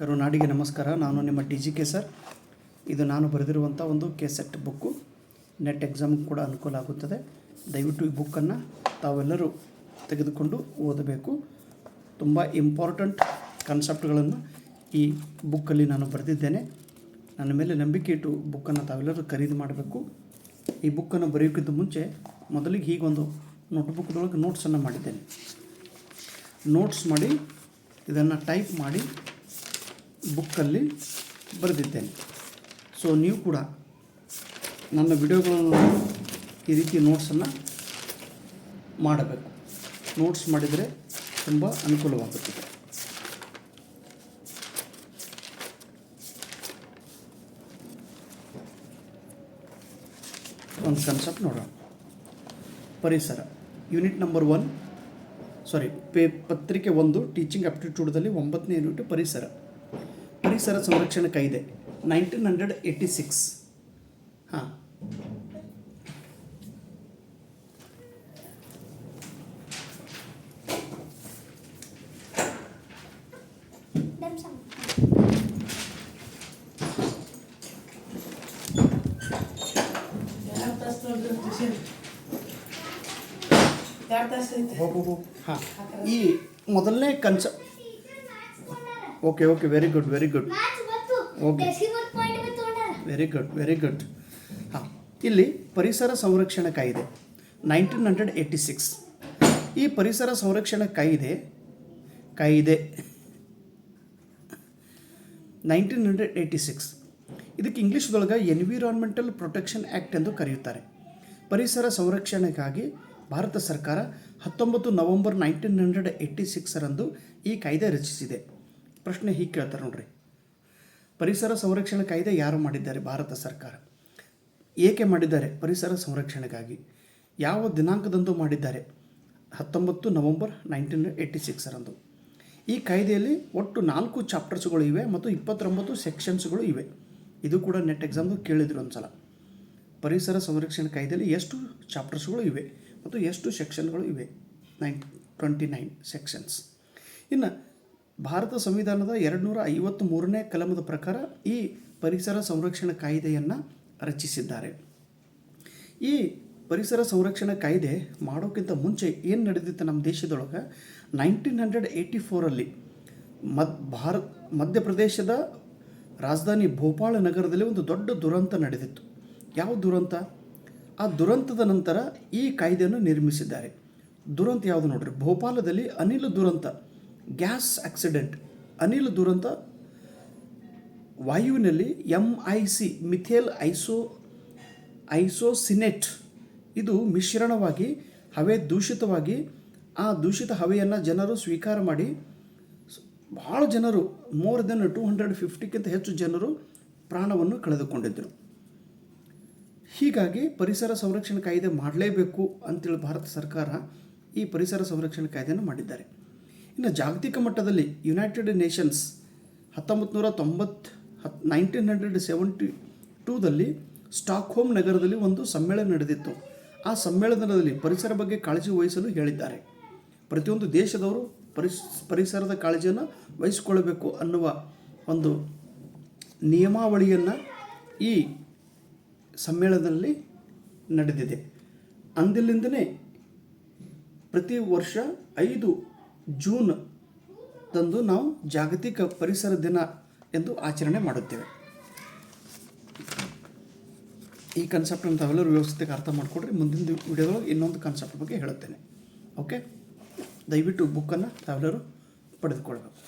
ಕರುನಾಡಿಗೆ ನಮಸ್ಕಾರ. ನಾನು ನಿಮ್ಮ TGK ಸರ್. ಇದು ನಾನು ಬರೆದಿರುವಂಥ ಒಂದು ಕೆಸೆಟ್ ಬುಕ್ಕು. ನೆಟ್ ಎಕ್ಸಾಮ್ಗೆ ಕೂಡ ಅನುಕೂಲ ಆಗುತ್ತದೆ. ದಯವಿಟ್ಟು ಈ ಬುಕ್ಕನ್ನು ತಾವೆಲ್ಲರೂ ತೆಗೆದುಕೊಂಡು ಓದಬೇಕು. ತುಂಬ ಇಂಪಾರ್ಟೆಂಟ್ ಕಾನ್ಸೆಪ್ಟ್ಗಳನ್ನು ಈ ಬುಕ್ಕಲ್ಲಿ ನಾನು ಬರೆದಿದ್ದೇನೆ. ನನ್ನ ಮೇಲೆ ನಂಬಿಕೆ ಇಟ್ಟು ಬುಕ್ಕನ್ನು ತಾವೆಲ್ಲರೂ ಖರೀದಿ ಮಾಡಬೇಕು. ಈ ಬುಕ್ಕನ್ನು ಬರೆಯೋಕ್ಕಿಂತ ಮುಂಚೆ ಮೊದಲಿಗೆ ಹೀಗೊಂದು ನೋಟ್ಬುಕ್ದೊಳಗೆ ನೋಟ್ಸನ್ನು ಮಾಡಿದ್ದೇನೆ. ನೋಟ್ಸ್ ಮಾಡಿ ಇದನ್ನು ಟೈಪ್ ಮಾಡಿ ಬುಕ್ಕಲ್ಲಿ ಬರೆದಿದ್ದೇನೆ. ಸೊ ನೀವು ಕೂಡ ನನ್ನ ವಿಡಿಯೋಗಳನ್ನು ಈ ರೀತಿ ನೋಟ್ಸನ್ನು ಮಾಡಬೇಕು. ನೋಟ್ಸ್ ಮಾಡಿದರೆ ತುಂಬ ಅನುಕೂಲವಾಗುತ್ತದೆ. ಒಂದು ಕಾನ್ಸೆಪ್ಟ್ ನೋಡೋಣ. ಪರಿಸರ ಯೂನಿಟ್ ನಂಬರ್ 1 ಪತ್ರಿಕೆ 1 ಟೀಚಿಂಗ್ ಆಪ್ಟಿಟ್ಯೂಡ್ದಲ್ಲಿ 9ನೇ ಯೂನಿಟ್ ಪರಿಸರ ಸಂರಕ್ಷಣೆ ಕಾಯ್ದೆ 1986. ಹಾಂ, ಹಾಂ, ಈ ಮೊದಲನೇ concept. Okay, very good, okay, very good. ಹಾಂ, ಇಲ್ಲಿ ಪರಿಸರ ಸಂರಕ್ಷಣೆ ಕಾಯ್ದೆ 1986. ಈ ಪರಿಸರ ಸಂರಕ್ಷಣೆ ಕಾಯ್ದೆ 1986. ಇದಕ್ಕೆ ಇಂಗ್ಲೀಷ್ದೊಳಗೆ ಎನ್ವಿರಾನ್ಮೆಂಟಲ್ ಪ್ರೊಟೆಕ್ಷನ್ ಆ್ಯಕ್ಟ್ ಎಂದು ಕರೆಯುತ್ತಾರೆ. ಪರಿಸರ ಸಂರಕ್ಷಣೆಗಾಗಿ ಭಾರತ ಸರ್ಕಾರ 19 ನವೆಂಬರ್ 1986 ಈ ಕಾಯ್ದೆ ರಚಿಸಿದೆ. ಪ್ರಶ್ನೆ ಹೀಗೆ ಕೇಳ್ತಾರೆ ನೋಡ್ರಿ, ಪರಿಸರ ಸಂರಕ್ಷಣೆ ಕಾಯ್ದೆ ಯಾರು ಮಾಡಿದ್ದಾರೆ? ಭಾರತ ಸರ್ಕಾರ. ಏಕೆ ಮಾಡಿದ್ದಾರೆ? ಪರಿಸರ ಸಂರಕ್ಷಣೆಗಾಗಿ. ಯಾವ ದಿನಾಂಕದಂದು ಮಾಡಿದ್ದಾರೆ? 19 ನವೆಂಬರ್ 1986. ಈ ಕಾಯ್ದೆಯಲ್ಲಿ ಒಟ್ಟು 4 ಚಾಪ್ಟರ್ಸ್ಗಳು ಇವೆ ಮತ್ತು 29 ಸೆಕ್ಷನ್ಸ್ಗಳು ಇವೆ. ಇದು ಕೂಡ ನೆಟ್ ಎಕ್ಸಾಮ್ದು ಕೇಳಿದ್ರು ಒಂದು ಸಲ. ಪರಿಸರ ಸಂರಕ್ಷಣೆ ಕಾಯ್ದೆಯಲ್ಲಿ ಎಷ್ಟು ಚಾಪ್ಟರ್ಸ್ಗಳು ಇವೆ ಮತ್ತು ಎಷ್ಟು ಸೆಕ್ಷನ್ಗಳು ಇವೆ? 29 ಸೆಕ್ಷನ್ಸ್. ಇನ್ನು ಭಾರತ ಸಂವಿಧಾನದ 253ನೇ ಕಲಮದ ಪ್ರಕಾರ ಈ ಪರಿಸರ ಸಂರಕ್ಷಣಾ ಕಾಯ್ದೆಯನ್ನು ರಚಿಸಿದ್ದಾರೆ. ಈ ಪರಿಸರ ಸಂರಕ್ಷಣಾ ಕಾಯ್ದೆ ಮಾಡೋಕ್ಕಿಂತ ಮುಂಚೆ ಏನು ನಡೆದಿತ್ತು ನಮ್ಮ ದೇಶದೊಳಗೆ? 1984 ಮಧ್ಯಪ್ರದೇಶದ ರಾಜಧಾನಿ ಭೋಪಾಳ ನಗರದಲ್ಲಿ ಒಂದು ದೊಡ್ಡ ದುರಂತ ನಡೆದಿತ್ತು. ಯಾವ ದುರಂತ? ಆ ದುರಂತದ ನಂತರ ಈ ಕಾಯ್ದೆಯನ್ನು ನಿರ್ಮಿಸಿದ್ದಾರೆ. ದುರಂತ ಯಾವುದು ನೋಡ್ರಿ? ಭೋಪಾಲದಲ್ಲಿ ಅನಿಲ ದುರಂತ, ಗ್ಯಾಸ್ ಆಕ್ಸಿಡೆಂಟ್, ಅನಿಲ ದುರಂತ. ವಾಯುವಿನಲ್ಲಿ MIC ಮಿಥೇಲ್ ಐಸೋಸಿನೇಟ್ ಇದು ಮಿಶ್ರಣವಾಗಿ ಹವೆ ದೂಷಿತವಾಗಿ, ಆ ದೂಷಿತ ಹವೆಯನ್ನು ಜನರು ಸ್ವೀಕಾರ ಮಾಡಿ ಭಾಳ ಜನರು, ಮೋರ್ ದೆನ್ 250ಕ್ಕಿಂತ ಹೆಚ್ಚು ಜನರು ಪ್ರಾಣವನ್ನು ಕಳೆದುಕೊಂಡಿದ್ದರು. ಹೀಗಾಗಿ ಪರಿಸರ ಸಂರಕ್ಷಣೆ ಕಾಯ್ದೆ ಮಾಡಲೇಬೇಕು ಅಂತೇಳಿ ಭಾರತ ಸರ್ಕಾರ ಈ ಪರಿಸರ ಸಂರಕ್ಷಣೆ ಕಾಯ್ದೆಯನ್ನು ಮಾಡಿದ್ದಾರೆ. ಇನ್ನು ಜಾಗತಿಕ ಮಟ್ಟದಲ್ಲಿ ಯುನೈಟೆಡ್ ನೇಷನ್ಸ್ 1972ರಲ್ಲಿ ಸ್ಟಾಕ್ಹೋಮ್ ನಗರದಲ್ಲಿ ಒಂದು ಸಮ್ಮೇಳನ ನಡೆದಿತ್ತು. ಆ ಸಮ್ಮೇಳನದಲ್ಲಿ ಪರಿಸರ ಬಗ್ಗೆ ಕಾಳಜಿ ವಹಿಸಲು ಹೇಳಿದ್ದಾರೆ. ಪ್ರತಿಯೊಂದು ದೇಶದವರು ಪರಿಸರದ ಕಾಳಜಿಯನ್ನು ವಹಿಸಿಕೊಳ್ಳಬೇಕು ಅನ್ನುವ ಒಂದು ನಿಯಮಾವಳಿಯನ್ನು ಈ ಸಮ್ಮೇಳನದಲ್ಲಿ ನಡೆದಿದೆ. ಅಂದಿನಿಂದಲೇ ಪ್ರತಿ ವರ್ಷ 5 ಜೂನ್ ತಂದು ನಾವು ಜಾಗತಿಕ ಪರಿಸರ ದಿನ ಎಂದು ಆಚರಣೆ ಮಾಡುತ್ತೇವೆ. ಈ ಕಾನ್ಸೆಪ್ಟನ್ನು ತಾವೆಲ್ಲರೂ ವ್ಯವಸ್ಥೆಗೆ ಅರ್ಥ ಮಾಡಿಕೊಡ್ರಿ. ಮುಂದಿನ ವಿಡಿಯೋದೊಳಗೆ ಇನ್ನೊಂದು ಕಾನ್ಸೆಪ್ಟ್ ಬಗ್ಗೆ ಹೇಳುತ್ತೇನೆ. ಓಕೆ, ದಯವಿಟ್ಟು ಬುಕ್ಕನ್ನು ತಾವೆಲ್ಲರೂ ಪಡೆದುಕೊಳ್ಬೇಕು.